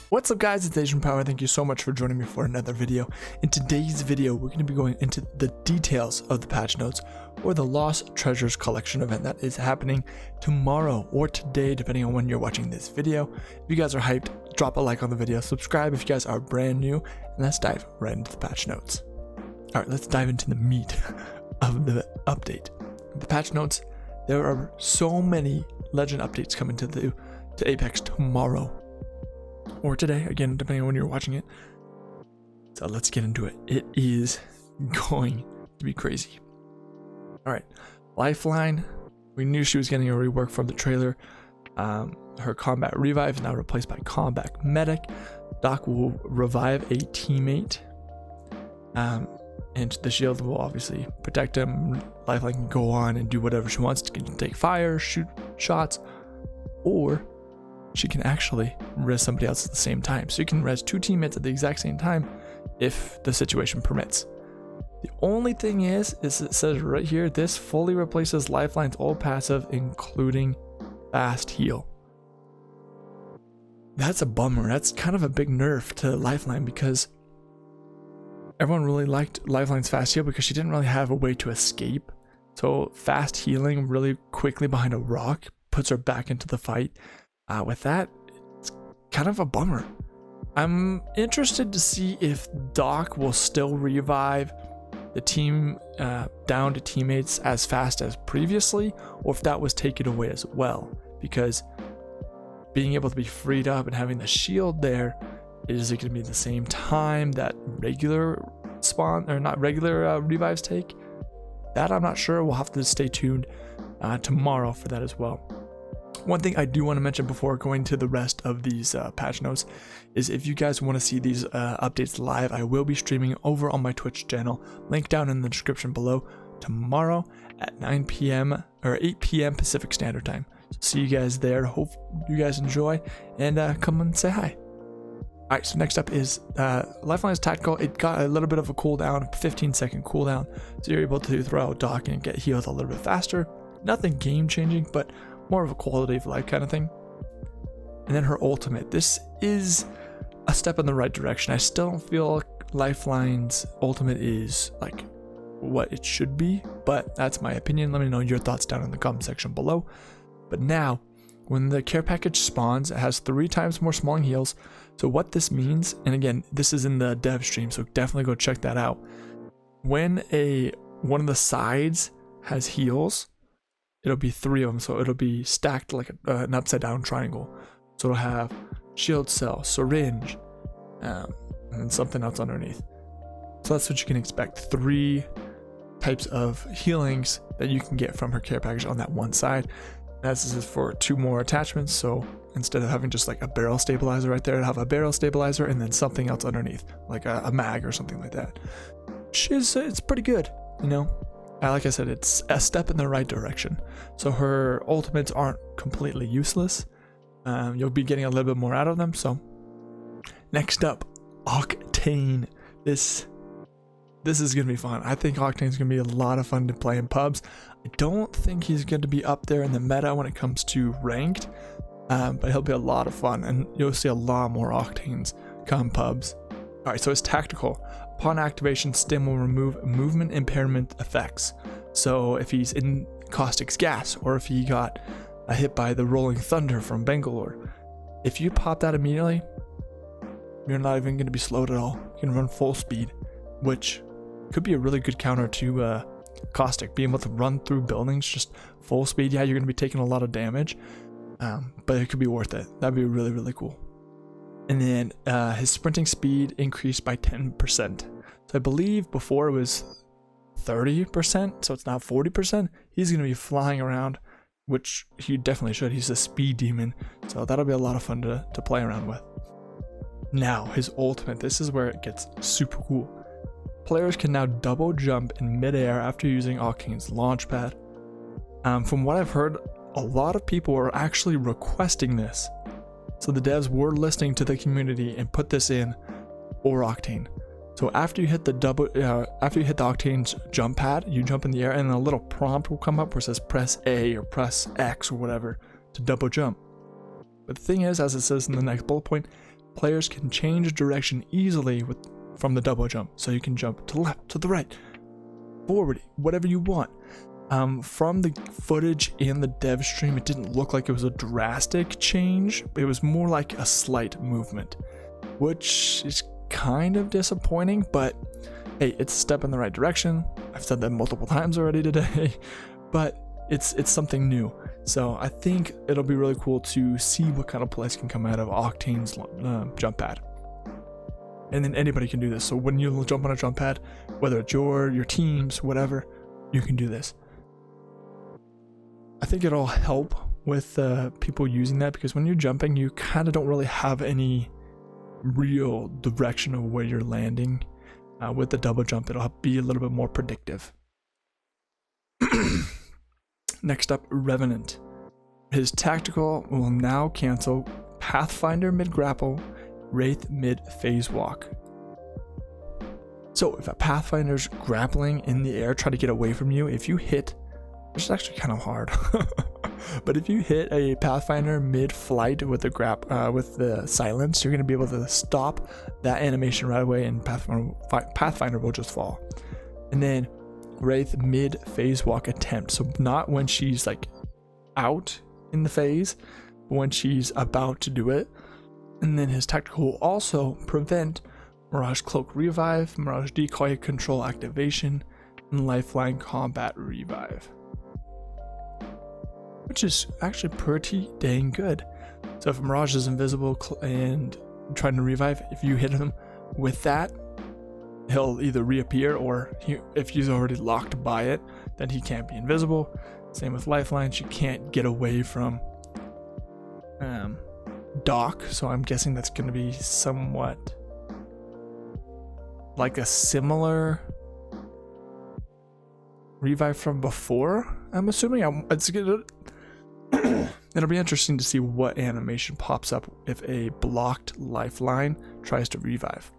What's up guys, it's Asian Power. Thank you so much for joining me for another video. In today's video, we're going to be going into the details of the patch notes or the Lost Treasures collection event that is happening tomorrow or today, depending on when you're watching this video. If you guys are hyped, drop a like on the video, subscribe if you guys are brand new, and let's dive right into the patch notes. Alright, let's dive into the meat of the update. The patch notes, there are so many legend updates coming to Apex tomorrow. Or today, again, depending on when you're watching it. So let's get into it. It is going to be crazy. Alright, Lifeline. We knew she was getting a rework from the trailer. Her combat revive is now replaced by combat medic. Doc will revive a teammate. And the shield will obviously protect him. Lifeline can go on and do whatever she wants. She can take fire, shoot shots, or she can actually res somebody else at the same time. So you can res two teammates at the exact same time if the situation permits. The only thing is it says right here, this fully replaces Lifeline's old passive, including fast heal. That's a bummer. That's kind of a big nerf to Lifeline because everyone really liked Lifeline's fast heal because she didn't really have a way to escape. So fast healing really quickly behind a rock puts her back into the fight. With that, it's kind of a bummer. I'm interested to see if Doc will still revive the team down to teammates as fast as previously, or if that was taken away as well. Because being able to be freed up and having the shield there, is it going to be the same time that regular revives take? That I'm not sure. We'll have to stay tuned tomorrow for that as well. One thing I do want to mention before going to the rest of these patch notes is if you guys want to see these updates live, I will be streaming over on my Twitch channel, link down in the description below, tomorrow at 9 p.m. or 8 p.m. Pacific Standard Time. So see you guys there. Hope you guys enjoy and come and say hi. Alright, so next up is Lifeline's tactical. It got a little bit of a cooldown, 15-second cooldown, so you're able to throw out Doc and get healed a little bit faster. Nothing game-changing, but more of a quality of life kind of thing. And then her ultimate. This is a step in the right direction. I still don't feel like Lifeline's ultimate is like what it should be, but that's my opinion. Let me know your thoughts down in the comment section below. But now, when the care package spawns, it has 3 times more smalling heals. So what this means, and again, this is in the dev stream, so definitely go check that out. When one of the sides has heals, it'll be 3 of them, so it'll be stacked like an upside down triangle. So it'll have shield cell, syringe, and then something else underneath. So that's what you can expect. 3 types of healings that you can get from her care package on that one side. This is for 2 more attachments, so instead of having just like a barrel stabilizer right there, it'll have a barrel stabilizer and then something else underneath, like a mag or something like that. It's pretty good, you know. Like I said, it's a step in the right direction. So her ultimates aren't completely useless. You'll be getting a little bit more out of them. So next up, Octane. This is gonna be fun. I think Octane's gonna be a lot of fun to play in pubs. I don't think he's going to be up there in the meta when it comes to ranked, but he'll be a lot of fun, and you'll see a lot more Octanes come pubs. All right, so it's tactical. Upon activation, Stim will remove movement impairment effects. So if he's in Caustic's gas, or if he got hit by the rolling thunder from Bangalore, if you pop that immediately, you're not even going to be slowed at all. You can run full speed, which could be a really good counter to Caustic. Being able to run through buildings just full speed. Yeah, you're going to be taking a lot of damage, but it could be worth it. That'd be really, really cool. And then his sprinting speed increased by 10%. So I believe before it was 30%, so it's now 40%. He's going to be flying around, which he definitely should. He's a speed demon, so that'll be a lot of fun to play around with. Now, his ultimate. This is where it gets super cool. Players can now double jump in midair after using Octane's launchpad. From what I've heard, a lot of people are actually requesting this. So the devs were listening to the community and put this in for Octane. So after you hit the Octane's jump pad, you jump in the air and a little prompt will come up where it says press A or press X or whatever to double jump. But the thing is, as it says in the next bullet point, players can change direction easily from the double jump. So you can jump to the left, to the right, forward, whatever you want. From the footage in the dev stream, it didn't look like it was a drastic change. It was more like a slight movement, which is kind of disappointing, but hey, it's a step in the right direction. I've said that multiple times already today, but it's something new. So I think it'll be really cool to see what kind of plays can come out of Octane's jump pad. And then anybody can do this. So when you jump on a jump pad, whether it's your team's, whatever, you can do this. I think it'll help with people using that, because when you're jumping, you kind of don't really have any real direction of where you're landing. With the double jump, it'll be a little bit more predictive. Next up, Revenant. His tactical will now cancel Pathfinder mid-grapple, Wraith mid-phase walk. So if a Pathfinder's grappling in the air, try to get away from you, if you hit, which is actually kind of hard, but if you hit a Pathfinder mid-flight with the silence, you're going to be able to stop that animation right away, and Pathfinder will just fall. And then Wraith mid-phase walk attempt, so not when she's like out in the phase, but when she's about to do it. And then his tactical will also prevent Mirage cloak revive, Mirage decoy control activation, and Lifeline combat revive, which is actually pretty dang good. So if Mirage is invisible and trying to revive, if you hit him with that, he'll either reappear, or if he's already locked by it, then he can't be invisible. Same with Lifeline, she can't get away from Doc, so I'm guessing that's going to be somewhat like a similar revive from before, I'm assuming. It's gonna it'll be interesting to see what animation pops up if a blocked Lifeline tries to revive.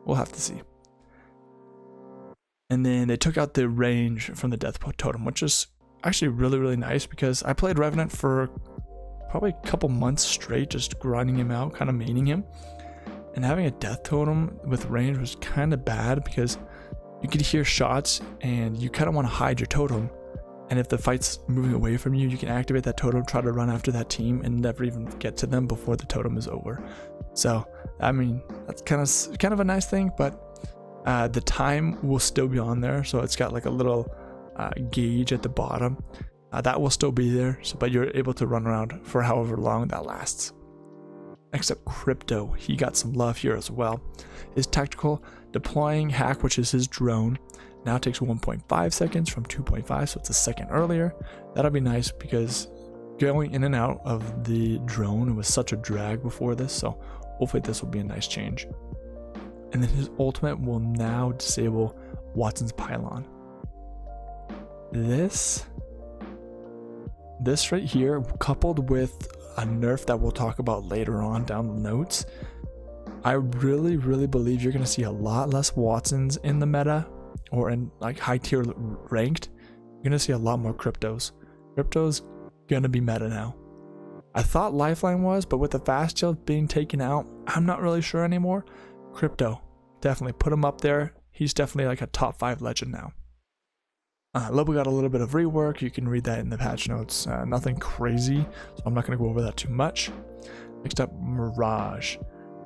We'll have to see. And then they took out the range from the death totem, which is actually really, really nice, because I played Revenant for probably a couple months straight, just grinding him out, kind of maining him. And having a death totem with range was kind of bad, because you could hear shots and you kind of want to hide your totem. And if the fight's moving away from you, you can activate that totem, try to run after that team, and never even get to them before the totem is over. So, I mean, that's kind of a nice thing, but the time will still be on there. So it's got like a little gauge at the bottom. That will still be there, but you're able to run around for however long that lasts. Next up, Crypto. He got some love here as well. His tactical deploying hack, which is his drone, now takes 1.5 seconds from 2.5, so it's a second earlier. That'll be nice, because going in and out of the drone was such a drag before this, so hopefully this will be a nice change. And then his ultimate will now disable Watson's pylon. This right here, coupled with a nerf that we'll talk about later on down the notes, I really, really believe you're going to see a lot less Watsons in the meta, or in like high tier ranked. You're going to see a lot more Cryptos. Crypto's going to be meta now. I thought Lifeline was, but with the fast shield being taken out, I'm not really sure anymore. Crypto, definitely put him up there. He's definitely like a top 5 legend now. Lobo got a little bit of rework. You can read that in the patch notes. Nothing crazy, so I'm not going to go over that too much. Next up, Mirage.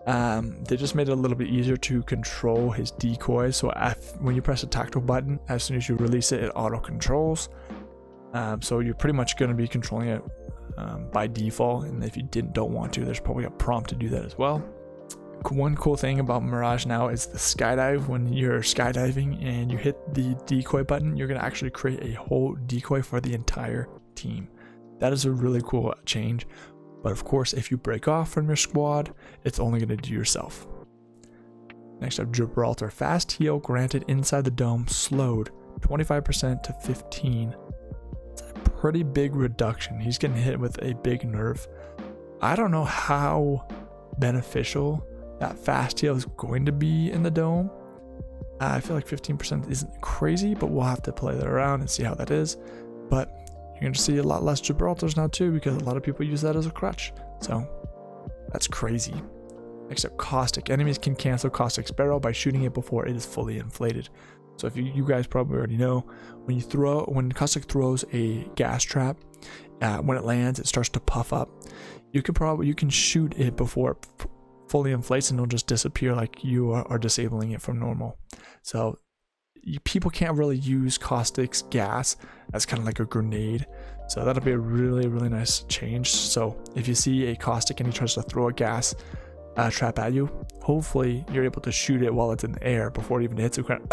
They just made it a little bit easier to control his decoy. So when you press the tactical button, as soon as you release it, it auto controls. So you're pretty much going to be controlling it by default. And if you don't want to, there's probably a prompt to do that as well. One cool thing about Mirage now is the skydive. When you're skydiving and you hit the decoy button, you're going to actually create a whole decoy for the entire team. That is a really cool change. But of course, if you break off from your squad, it's only going to do yourself. Next up, Gibraltar. Fast heal granted inside the dome slowed 25% to 15%. It's a pretty big reduction. He's getting hit with a big nerf. I don't know how beneficial that fast heal is going to be in the dome. I feel like 15% isn't crazy, but we'll have to play that around and see how that is. But you're going to see a lot less Gibraltars now too, because a lot of people use that as a crutch. So that's crazy. except Caustic. Enemies can cancel Caustic's barrel by shooting it before it is fully inflated. So if you guys probably already know, when Caustic throws a gas trap, when it lands, it starts to puff up. You can shoot it before it fully inflates, and it'll just disappear like you are disabling it from normal. So people can't really use Caustic's gas as kind of like a grenade. So that'll be a really, really nice change. So if you see a Caustic and he tries to throw a gas trap at you, hopefully you're able to shoot it while it's in the air before it even hits the ground.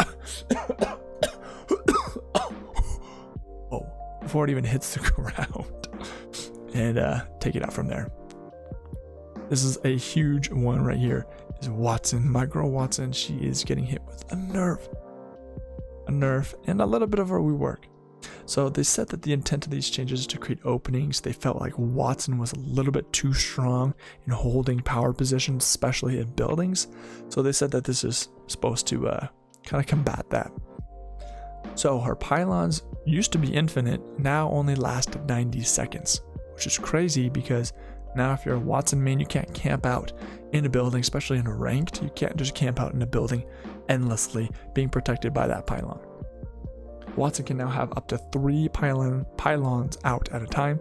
Before it even hits the ground, and take it out from there. This is a huge one right here. Is Watson, my girl Watson. She is getting hit with a nerf, and a little bit of a rework. So they said that the intent of these changes is to create openings. They felt like Watson was a little bit too strong in holding power positions, especially in buildings. So they said that this is supposed to kind of combat that. So her pylons used to be infinite, now only last 90 seconds, which is crazy because now if you're a Watson main, you can't camp out in a building, especially in a ranked. You can't just camp out in a building endlessly being protected by that pylon. Watson can now have up to 3 pylons out at a time,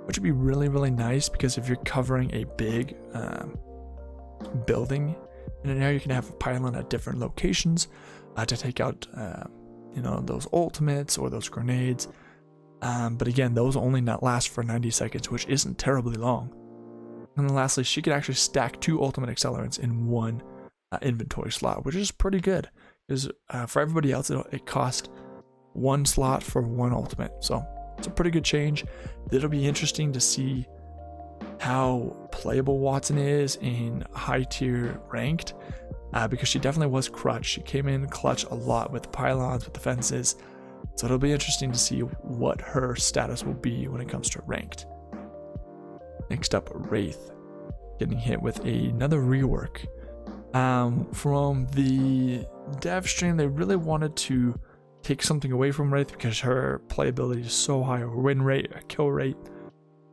which would be really, really nice because if you're covering a big building in an area, you can have a pylon at different locations to take out those ultimates or those grenades. But again, those only not last for 90 seconds, which isn't terribly long. And then lastly, she could actually stack 2 ultimate accelerants in one inventory slot, which is pretty good. Because for everybody else, it cost 1 slot for 1 ultimate. So it's a pretty good change. It'll be interesting to see how playable Watson is in high tier ranked, because she definitely was clutch. She came in clutch a lot with the pylons, with the fences. So it'll be interesting to see what her status will be when it comes to ranked. Next up, Wraith, getting hit with another rework. From the dev stream, they really wanted to take something away from Wraith because her playability is so high, her win rate, her kill rate.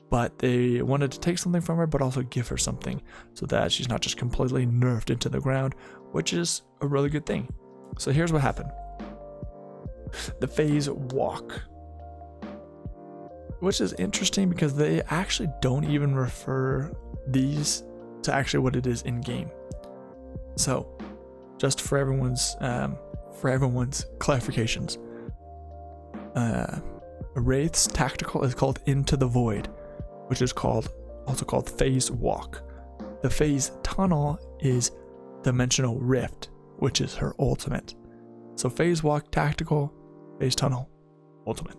But they wanted to take something from her, but also give her something so that she's not just completely nerfed into the ground, which is a really good thing. So here's what happened. The phase walk, which is interesting because they actually don't even refer these to actually what it is in game. So just for everyone's clarifications, Wraith's tactical is called Into the Void, which is also called phase walk. The phase tunnel is dimensional rift, which is her ultimate. So phase walk tactical, phase tunnel ultimate.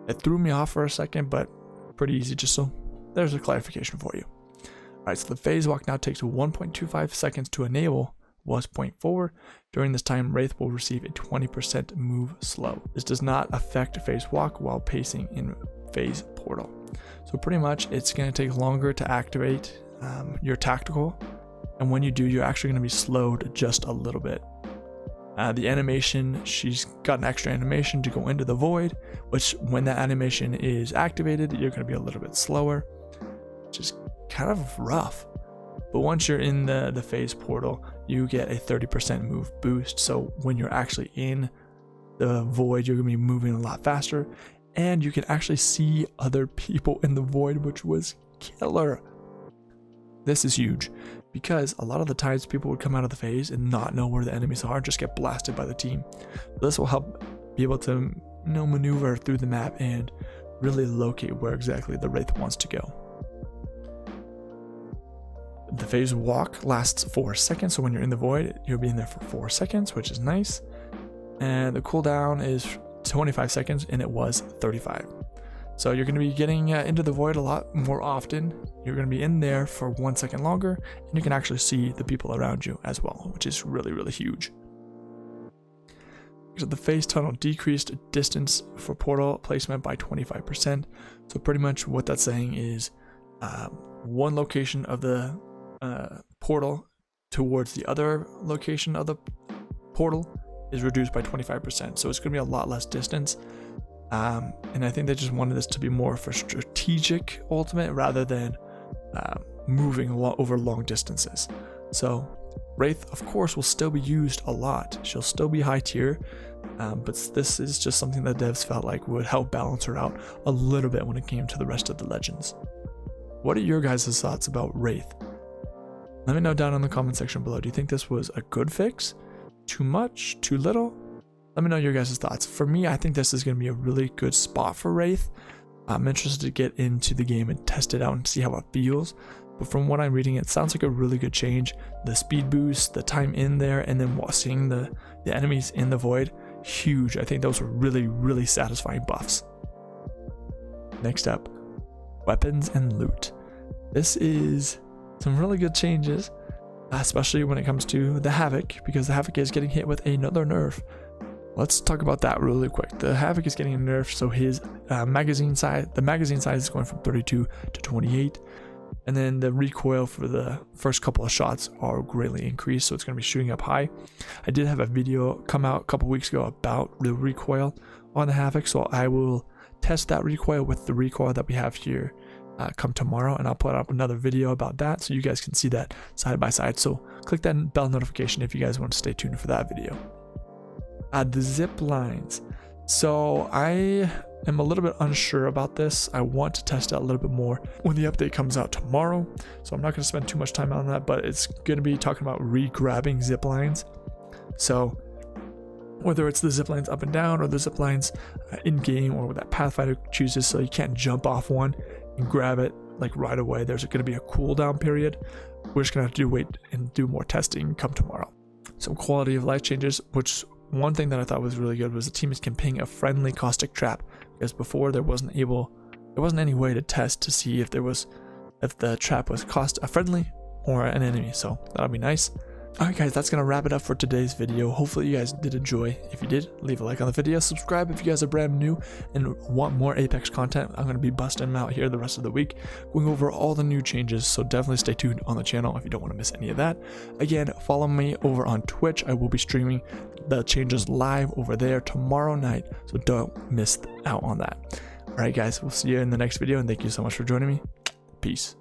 It threw me off for a second, but pretty easy, just so there's a clarification for you. Alright, so the phase walk now takes 1.25 seconds to enable, was 0.4. During this time, Wraith will receive a 20% move slow. This does not affect phase walk while pacing in phase portal. So pretty much it's going to take longer to activate your tactical, and when you do, you're actually going to be slowed just a little bit. The animation, she's got an extra animation to go into the void, which when that animation is activated, you're going to be a little bit slower, which is kind of rough. But once you're in the phase portal, you get a 30% move boost. So when you're actually in the void, you're going to be moving a lot faster, and you can actually see other people in the void, which was killer. This is huge because a lot of the times people would come out of the phase and not know where the enemies are, just get blasted by the team. This will help be able to maneuver through the map and really locate where exactly the Wraith wants to go. The phase walk lasts 4 seconds, so when you're in the void, you'll be in there for 4 seconds, which is nice. And the cooldown is 25 seconds, and it was 35. So you're going to be getting into the void a lot more often. You're going to be in there for 1 second longer, and you can actually see the people around you as well, which is really, really huge. So the phase tunnel decreased distance for portal placement by 25%. So pretty much what that's saying is one location of the portal towards the other location of the portal is reduced by 25%. So it's going to be a lot less distance. And I think they just wanted this to be more for strategic ultimate rather than moving over long distances. So Wraith, of course, will still be used a lot. She'll still be high tier, but this is just something that devs felt like would help balance her out a little bit when it came to the rest of the legends. What are your guys' thoughts about Wraith? Let me know down in the comment section below. Do you think this was a good fix? Too much? Too little? Let me know your guys' thoughts. For me, I think this is going to be a really good spot for Wraith. I'm interested to get into the game and test it out and see how it feels. But from what I'm reading, it sounds like a really good change. The speed boost, the time in there, and then seeing the enemies in the void, huge. I think those were really, really satisfying buffs. Next up, weapons and loot. This is some really good changes, especially when it comes to the Havoc, because the Havoc is getting hit with another nerf. Let's talk about that really quick. The Havoc is getting a nerf, so his magazine size is going from 32 to 28. And then the recoil for the first couple of shots are greatly increased, so it's going to be shooting up high. I did have a video come out a couple weeks ago about the recoil on the Havoc, so I will test that recoil with the recoil that we have here come tomorrow, and I'll put up another video about that so you guys can see that side by side. So click that bell notification if you guys want to stay tuned for that video. The zip lines. So I am a little bit unsure about this. I want to test it out a little bit more when the update comes out tomorrow, so I'm not going to spend too much time on that, but it's going to be talking about re-grabbing zip lines. So whether it's the zip lines up and down or the zip lines in game, or that Pathfinder chooses, so you can't jump off one and grab it like right away. There's going to be a cooldown period. We're just going to have to wait and do more testing come tomorrow. Some quality of life changes, which one thing that I thought was really good was the teammates can ping a friendly caustic trap, because before there wasn't any way to test to see if the trap was friendly or an enemy. So that'll be nice. Alright guys, that's gonna wrap it up for today's video. Hopefully you guys did enjoy. If you did, leave a like on the video, subscribe if you guys are brand new and want more Apex content. I'm gonna be busting them out here the rest of the week, going over all the new changes, so definitely stay tuned on the channel if you don't want to miss any of that. Again, follow me over on Twitch. I will be streaming the changes live over there tomorrow night, so don't miss out on that. Alright guys, we'll see you in the next video, and thank you so much for joining me. Peace.